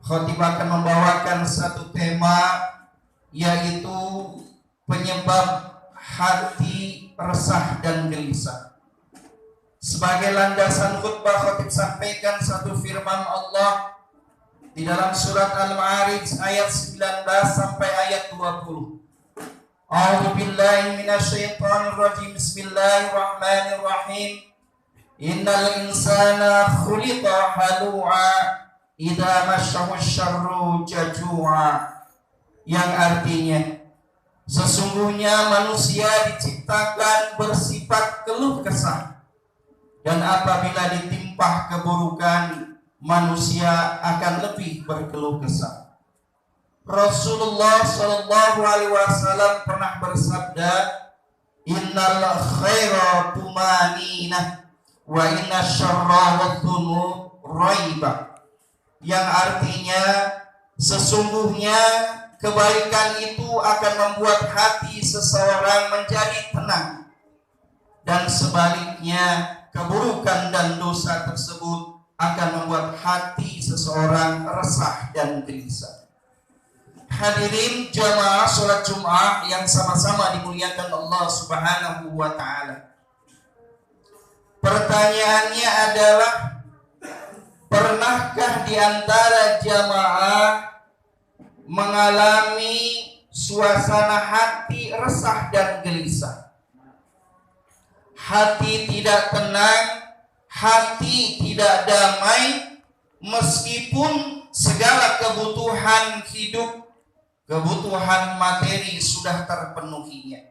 Khatib akan membawakan satu tema, yaitu penyebab hati resah dan gelisah. Sebagai landasan khutbah, khatib sampaikan satu firman Allah di dalam surat Al-Ma'arij ayat 19 sampai ayat 20. A'udzu billahi minasyaitonir rajim. Bismillahirrahmanirrahim. Innal insana khuliqa halu'a idza massahu syarru jazua. Yang artinya, sesungguhnya manusia diciptakan bersifat keluh kesah, dan apabila ditimpa keburukan, manusia akan lebih berkeluh kesah. Rasulullah Shallallahu Alaihi Wasallam pernah bersabda, Innal khaira tumaninah wa inna syarra wadhunub raiba. Yang artinya, sesungguhnya kebaikan itu akan membuat hati seseorang menjadi tenang, dan sebaliknya keburukan dan dosa tersebut akan membuat hati seseorang resah dan gelisah. Hadirin jamaah sholat Jum'ah yang sama-sama dimuliakan Allah Subhanahu wa ta'ala. Pertanyaannya adalah, pernahkah di antara jamaah mengalami suasana hati resah dan gelisah? Hati tidak tenang, hati tidak damai, meskipun segala kebutuhan hidup, kebutuhan materi sudah terpenuhinya,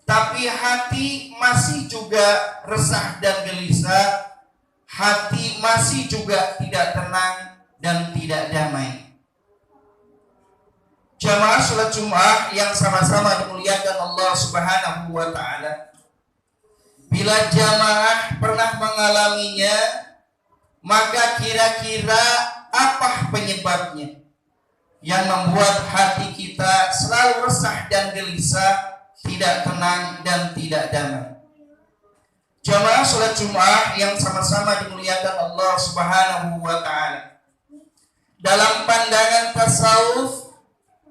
tapi hati masih juga resah dan gelisah, hati masih juga tidak tenang dan tidak damai. Jamaah sholat Jum'ah yang sama-sama dimuliakan Allah Subhanahu wa ta'ala, bila jamaah pernah mengalaminya, maka kira-kira apa penyebabnya yang membuat hati kita selalu resah dan gelisah, tidak tenang dan tidak damai? Jamaah sholat Jum'ah yang sama-sama dimuliakan Allah Subhanahu wa ta'ala, dalam pandangan tasawuf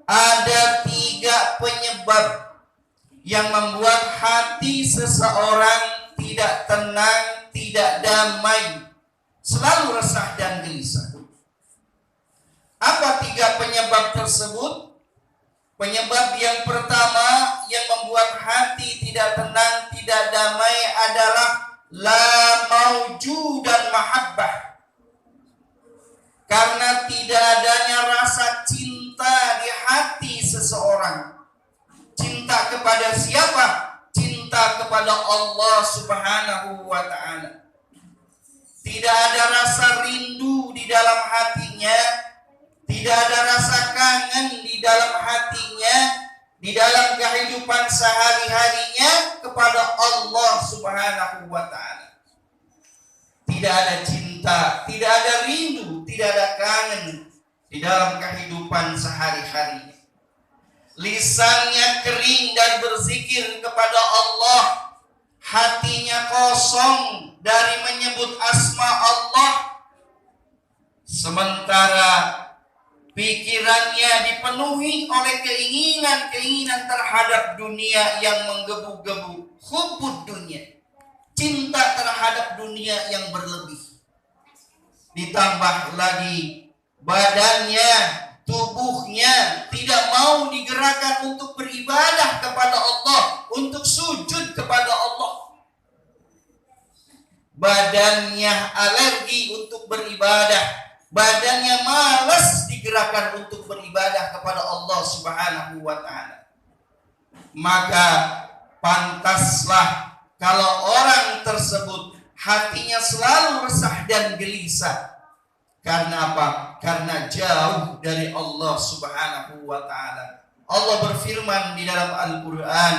ada 3 penyebab yang membuat hati seseorang tidak tenang, tidak damai, selalu resah dan gelisah. Apa 3 penyebab tersebut? Penyebab yang pertama yang membuat hati tidak tenang, tidak damai adalah la maujudan mahabbah. Karena tidak adanya rasa cinta di hati seseorang. Cinta kepada siapa? Cinta kepada Allah Subhanahu wa ta'ala. Tidak ada rasa rindu di dalam hatinya, tidak ada rasa kangen di dalam hatinya, di dalam kehidupan sehari-harinya kepada Allah Subhanahu wa ta'ala. Tidak ada cinta, tidak ada rindu, tidak ada kangen di dalam kehidupan sehari-harinya. Lisannya kering dan berzikir kepada Allah, hatinya kosong dari menyebut asma Allah, sementara pikirannya dipenuhi oleh keinginan-keinginan terhadap dunia yang menggebu-gebu, hubbud dunia, cinta terhadap dunia yang berlebih. Ditambah lagi badannya, tubuhnya tidak mau digerakkan untuk beribadah kepada Allah, untuk sujud kepada Allah. Badannya alergi untuk beribadah, badannya malas digerakkan untuk beribadah kepada Allah Subhanahu wa ta'ala. Maka pantaslah kalau orang tersebut hatinya selalu resah dan gelisah. Karena apa? Karena jauh dari Allah Subhanahu wa ta'ala. Allah berfirman di dalam Al-Quran,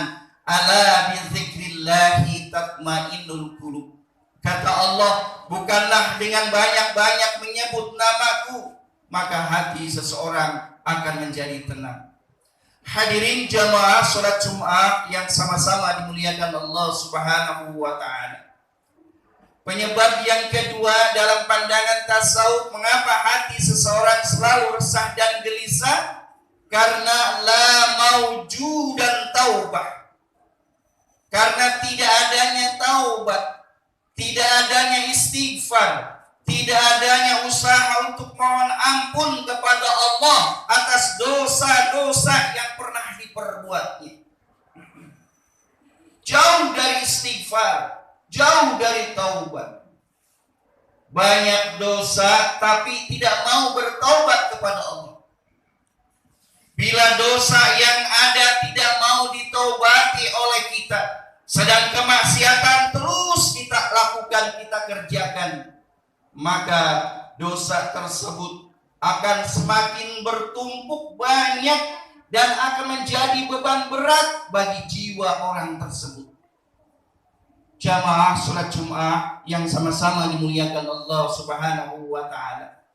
ala bizikrillahi tatmainnul qulub. Kata Allah, bukanlah dengan banyak-banyak menyebut namaku, maka hati seseorang akan menjadi tenang. Hadirin jamaah sholat Jum'ah yang sama-sama dimuliakan Allah Subhanahu wa ta'ala. Penyebab yang kedua dalam pandangan tasawuf, mengapa hati seseorang selalu resah dan gelisah? Karena la maujudan taubah. Karena tidak adanya taubat, tidak adanya istighfar, tidak adanya usaha untuk mohon ampun kepada Allah atas dosa-dosa yang pernah diperbuatnya. Jauh dari istighfar, jauh dari taubat. Banyak dosa tapi tidak mau bertaubat kepada Allah. Bila dosa yang ada tidak mau ditaubati oleh kita, sedang kemaksiatan terus kita lakukan, kita kerjakan, maka dosa tersebut akan semakin bertumpuk banyak dan akan menjadi beban berat bagi jiwa orang tersebut. Jamaah sholat Jum'ah yang sama-sama dimuliakan Allah Subhanahu wa ta'ala.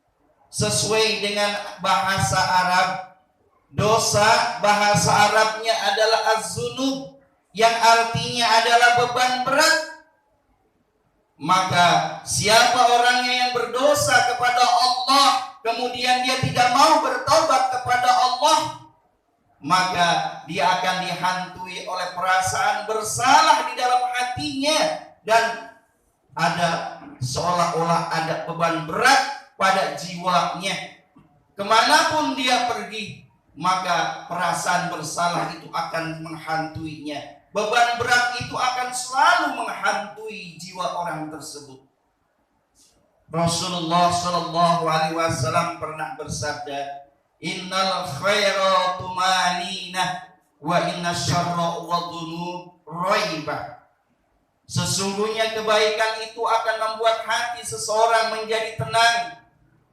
Sesuai dengan bahasa Arab, dosa bahasa Arabnya adalah az-zunub, yang artinya adalah beban berat. Maka siapa orangnya yang berdosa kepada Allah, kemudian dia tidak mau bertobat kepada Allah, maka dia akan dihantui oleh perasaan bersalah di dalam hatinya, dan ada seolah-olah ada beban berat pada jiwanya. Kemanapun dia pergi, maka perasaan bersalah itu akan menghantuinya. Beban berat itu akan selalu menghantui jiwa orang tersebut. Rasulullah Shallallahu Alaihi Wasallam pernah bersabda, Innal khaira tumanina wa inna syarra wadhunub raibah. Sesungguhnya kebaikan itu akan membuat hati seseorang menjadi tenang,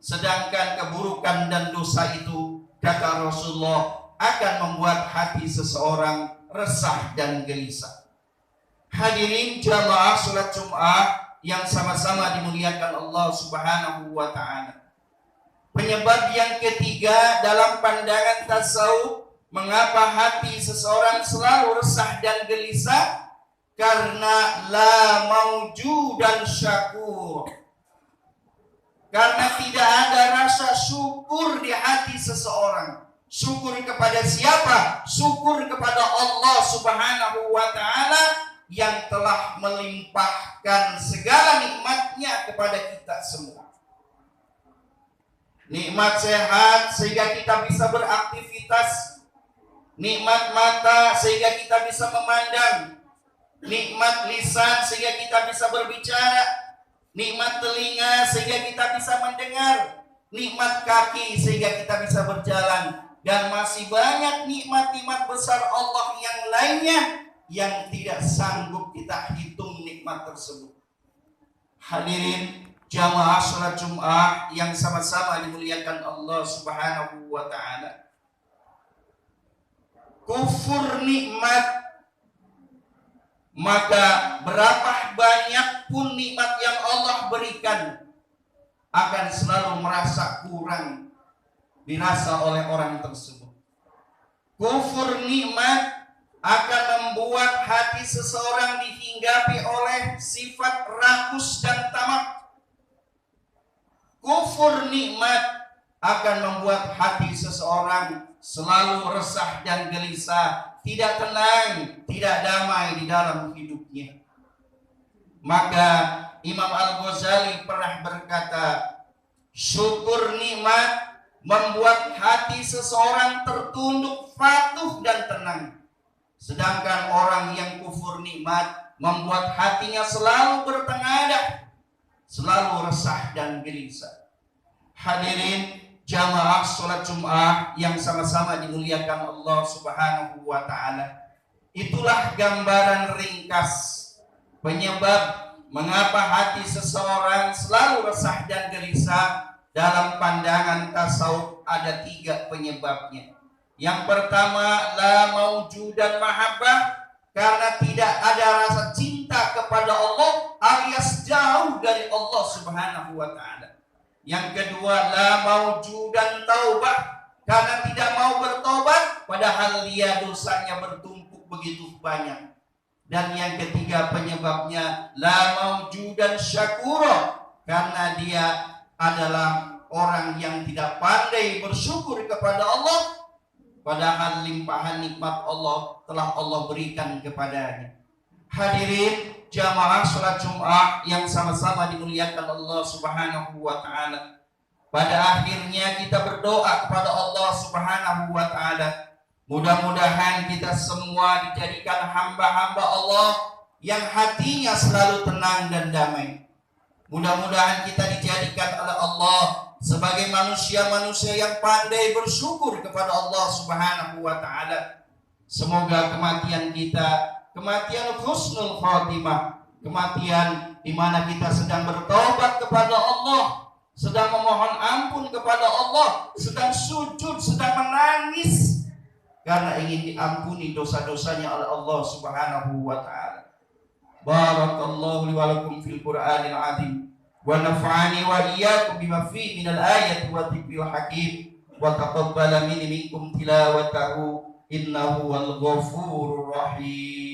sedangkan keburukan dan dosa itu, kata Rasulullah, akan membuat hati seseorang resah dan gelisah. Hadirin jamaah sholat Jum'ah yang sama-sama dimuliakan Allah Subhanahu wa ta'ala. Penyebab yang ketiga dalam pandangan tasawuf, mengapa hati seseorang selalu resah dan gelisah? Karena la maujudan syakur. Karena tidak ada rasa syukur di hati seseorang. Syukur kepada siapa? Syukur kepada Allah Subhanahu wa ta'ala yang telah melimpahkan segala nikmatnya kepada kita semua. Nikmat sehat sehingga kita bisa beraktivitas, nikmat mata sehingga kita bisa memandang, nikmat lisan sehingga kita bisa berbicara, nikmat telinga sehingga kita bisa mendengar, nikmat kaki sehingga kita bisa berjalan, dan masih banyak nikmat-nikmat besar Allah yang lainnya yang tidak sanggup kita hitung nikmat tersebut. Hadirin jamaah sholat Jum'ah yang sama-sama dimuliakan Allah Subhanahu wa ta'ala. Kufur nikmat, maka berapa banyak pun nikmat yang Allah berikan akan selalu merasa kurang dirasa oleh orang tersebut. Kufur nikmat akan membuat hati seseorang dihinggapi oleh sifat rakus dan tamak. Kufur nikmat akan membuat hati seseorang selalu resah dan gelisah, tidak tenang, tidak damai di dalam hidupnya. Maka Imam Al-Ghazali pernah berkata, syukur nikmat membuat hati seseorang tertunduk, patuh dan tenang. Sedangkan orang yang kufur nikmat membuat hatinya selalu bertengadah, selalu resah dan gelisah. Hadirin jamaah sholat Jum'ah yang sama-sama dimuliakan Allah Subhanahu wa ta'ala. Itulah gambaran ringkas penyebab mengapa hati seseorang selalu resah dan gelisah. Dalam pandangan tasawuf ada 3 penyebabnya. Yang pertama, la maujudan mahabbah, karena tidak ada rasa cinta kepada Allah alias jauh dari Allah Subhanahu wa ta'ala. Yang kedua, la maujudan taubah, karena tidak mau bertobat padahal dia dosanya bertumpuk begitu banyak. Dan yang ketiga penyebabnya, la maujudan syakura, karena dia adalah orang yang tidak pandai bersyukur kepada Allah, padahal limpahan nikmat Allah telah Allah berikan kepadanya. Hadirin jamaah salat Jumat yang sama-sama dimuliakan Allah Subhanahu wa taala. Pada akhirnya kita berdoa kepada Allah Subhanahu wa taala, mudah-mudahan kita semua dijadikan hamba-hamba Allah yang hatinya selalu tenang dan damai. Mudah-mudahan kita dijadikan oleh Allah sebagai manusia-manusia yang pandai bersyukur kepada Allah Subhanahu wa taala. Semoga kematian kita kematian husnul khatimah, kematian di mana kita sedang bertobat kepada Allah, sedang memohon ampun kepada Allah, sedang sujud, sedang menangis karena ingin diampuni dosa-dosanya oleh Allah Subhanahu wa taala. Barakallahu li wa lakum fil Qur'anil azim wa nafa'ani wa iyyakum bima fihi minal ayati wa dzikril hakim wa taqabbala minni minkum tilawatahu innahu wal ghafurur rahim.